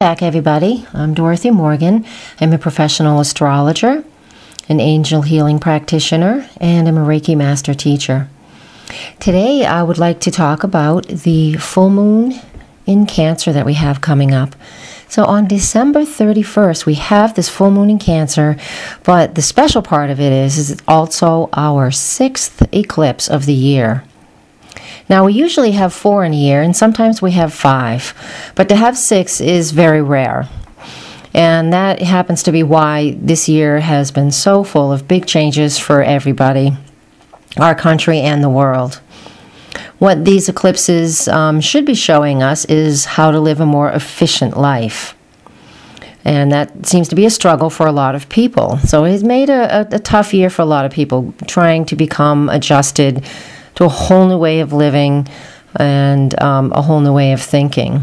Back, everybody. I'm Dorothy Morgan. I'm a professional astrologer, an angel healing practitioner, and I'm a Reiki master teacher. Today, I would like to talk about the full moon in Cancer that we have coming up. So on December 31st, we have this full moon in Cancer, but the special part of it is it's also our 6th eclipse of the year. Now, we usually have 4 in a year, and sometimes we have 5, but to have 6 is very rare. And that happens to be why this year has been so full of big changes for everybody, our country and the world. What these eclipses should be showing us is how to live a more efficient life. And that seems to be a struggle for a lot of people. So it's made a tough year for a lot of people, trying to become adjusted to a whole new way of living and a whole new way of thinking.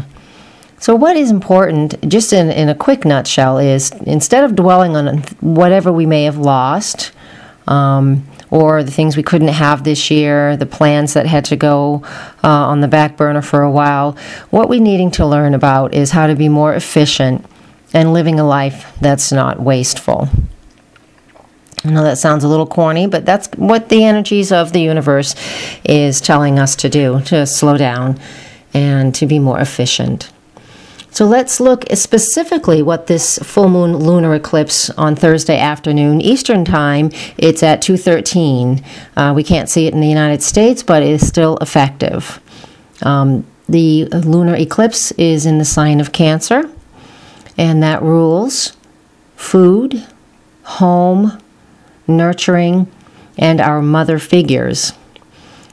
So what is important, just in a quick nutshell, is instead of dwelling on whatever we may have lost, or the things we couldn't have this year, the plans that had to go on the back burner for a while, what we're needing to learn about is how to be more efficient and living a life that's not wasteful. I know that sounds a little corny, but that's what the energies of the universe is telling us to do, to slow down and to be more efficient. So let's look specifically what this full moon lunar eclipse on Thursday afternoon Eastern Time. It's at 2:13. We can't see it in the United States, but it is still effective. The lunar eclipse is in the sign of Cancer, and that rules food, home, nurturing, and our mother figures.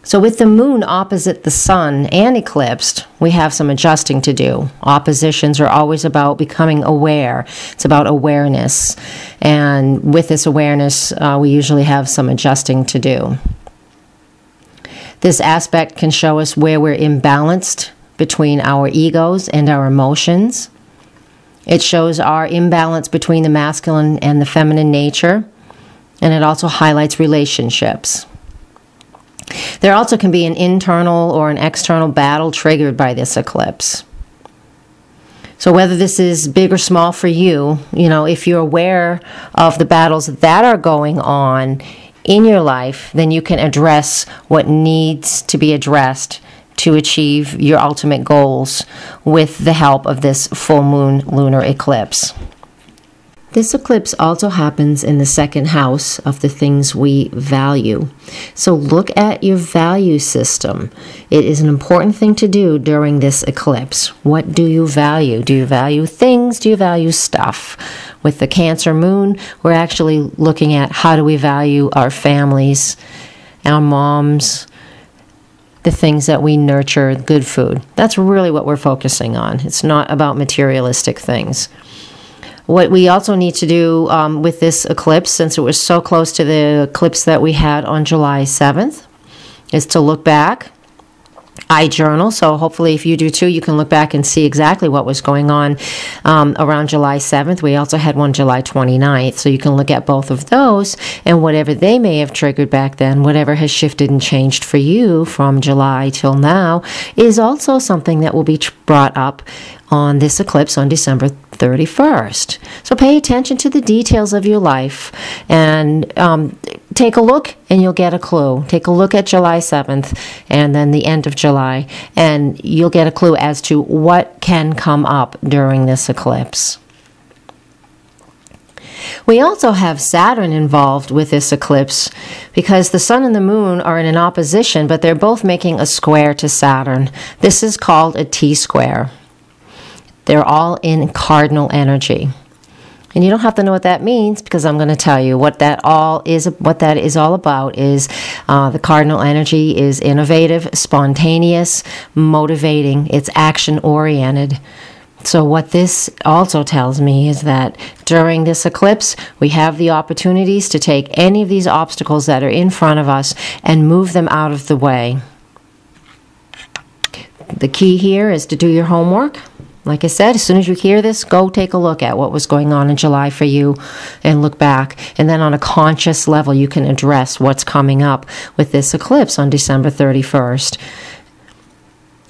So with the moon opposite the sun and eclipsed, we have some adjusting to do. Oppositions are always about becoming aware. It's about awareness. And with this awareness, we usually have some adjusting to do. This aspect can show us where we're imbalanced between our egos and our emotions. It shows our imbalance between the masculine and the feminine nature. And it also highlights relationships. There also can be an internal or an external battle triggered by this eclipse. So whether this is big or small for you, if you're aware of the battles that are going on in your life, then you can address what needs to be addressed to achieve your ultimate goals with the help of this full moon lunar eclipse. This eclipse also happens in the second house of the things we value. So look at your value system. It is an important thing to do during this eclipse. What do you value? Do you value things? Do you value stuff? With the Cancer moon, we're actually looking at how do we value our families, our moms, the things that we nurture, good food. That's really what we're focusing on. It's not about materialistic things. What we also need to do with this eclipse, since it was so close to the eclipse that we had on July 7th, is to look back. I journal, so hopefully if you do too, you can look back and see exactly what was going on around July 7th. We also had one July 29th, so you can look at both of those, and whatever they may have triggered back then, whatever has shifted and changed for you from July till now, is also something that will be brought up on this eclipse on December 31st. So pay attention to the details of your life and take a look and you'll get a clue. Take a look at July 7th and then the end of July, and you'll get a clue as to what can come up during this eclipse. We also have Saturn involved with this eclipse because the sun and the moon are in an opposition, but they're both making a square to Saturn. This is called a T-square. They're all in cardinal energy. And you don't have to know what that means because I'm going to tell you what that is all about is the cardinal energy is innovative, spontaneous, motivating. It's action-oriented. So what this also tells me is that during this eclipse, we have the opportunities to take any of these obstacles that are in front of us and move them out of the way. The key here is to do your homework. Like I said, as soon as you hear this, go take a look at what was going on in July for you and look back. And then on a conscious level, you can address what's coming up with this eclipse on December 31st.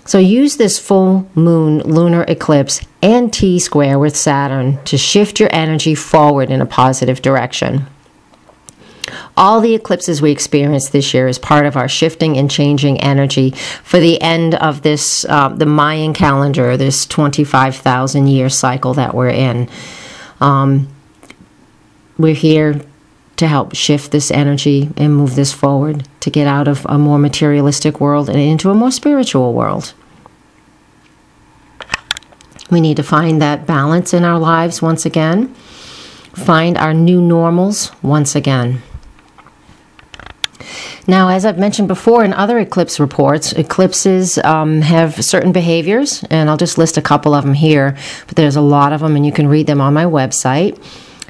So use this full moon lunar eclipse and T-square with Saturn to shift your energy forward in a positive direction. All the eclipses we experienced this year is part of our shifting and changing energy for the end of this, the Mayan calendar, this 25,000 year cycle that we're in. We're here to help shift this energy and move this forward to get out of a more materialistic world and into a more spiritual world. We need to find that balance in our lives once again, find our new normals once again. Now, as I've mentioned before in other eclipse reports, eclipses have certain behaviors, and I'll just list a couple of them here, but there's a lot of them, and you can read them on my website,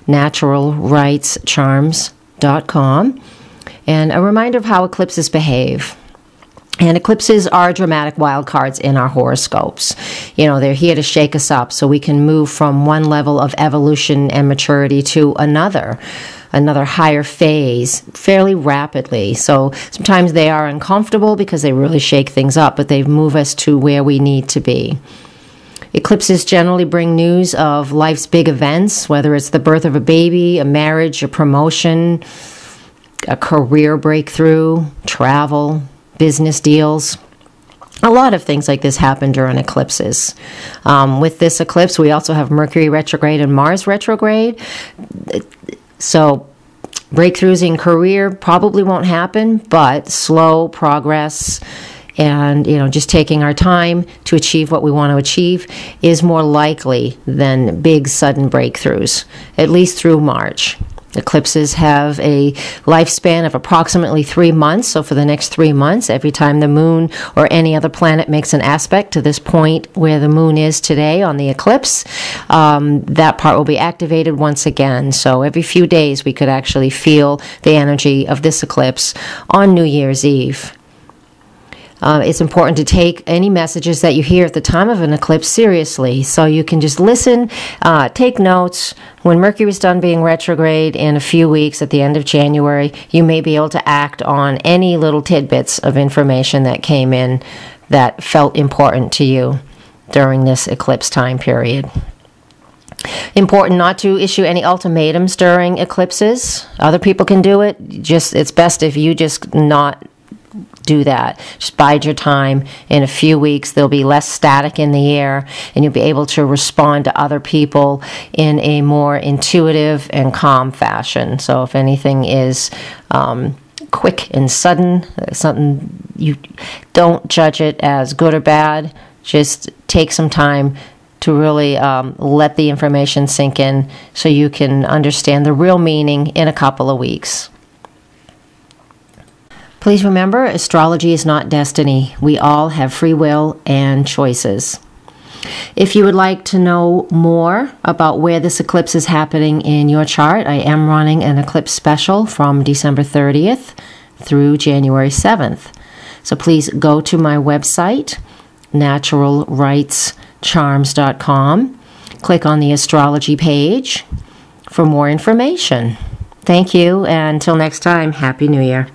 naturalrightscharms.com. And a reminder of how eclipses behave. And eclipses are dramatic wild cards in our horoscopes. You know, they're here to shake us up so we can move from one level of evolution and maturity to another higher phase fairly rapidly. So sometimes they are uncomfortable because they really shake things up, but they move us to where we need to be. Eclipses generally bring news of life's big events, whether it's the birth of a baby, a marriage, a promotion, a career breakthrough, travel, business deals. A lot of things like this happen during eclipses. With this eclipse, we also have Mercury retrograde and Mars retrograde. So breakthroughs in career probably won't happen, but slow progress and, you know, just taking our time to achieve what we want to achieve is more likely than big sudden breakthroughs, at least through March. Eclipses have a lifespan of approximately 3 months. So for the next 3 months, every time the moon or any other planet makes an aspect to this point where the moon is today on the eclipse, that part will be activated once again. So every few days we could actually feel the energy of this eclipse on New Year's Eve. It's important to take any messages that you hear at the time of an eclipse seriously. So you can just listen, take notes. When Mercury is done being retrograde in a few weeks at the end of January, you may be able to act on any little tidbits of information that came in that felt important to you during this eclipse time period. Important not to issue any ultimatums during eclipses. Other people can do it. It's best if you just not do that. Just bide your time. In a few weeks, there'll be less static in the air, and you'll be able to respond to other people in a more intuitive and calm fashion. So if anything is quick and sudden, something, you don't judge it as good or bad. Just take some time to really let the information sink in so you can understand the real meaning in a couple of weeks. Please remember, astrology is not destiny. We all have free will and choices. If you would like to know more about where this eclipse is happening in your chart, I am running an eclipse special from December 30th through January 7th. So please go to my website, naturalrightscharms.com. Click on the astrology page for more information. Thank you, and until next time, Happy New Year.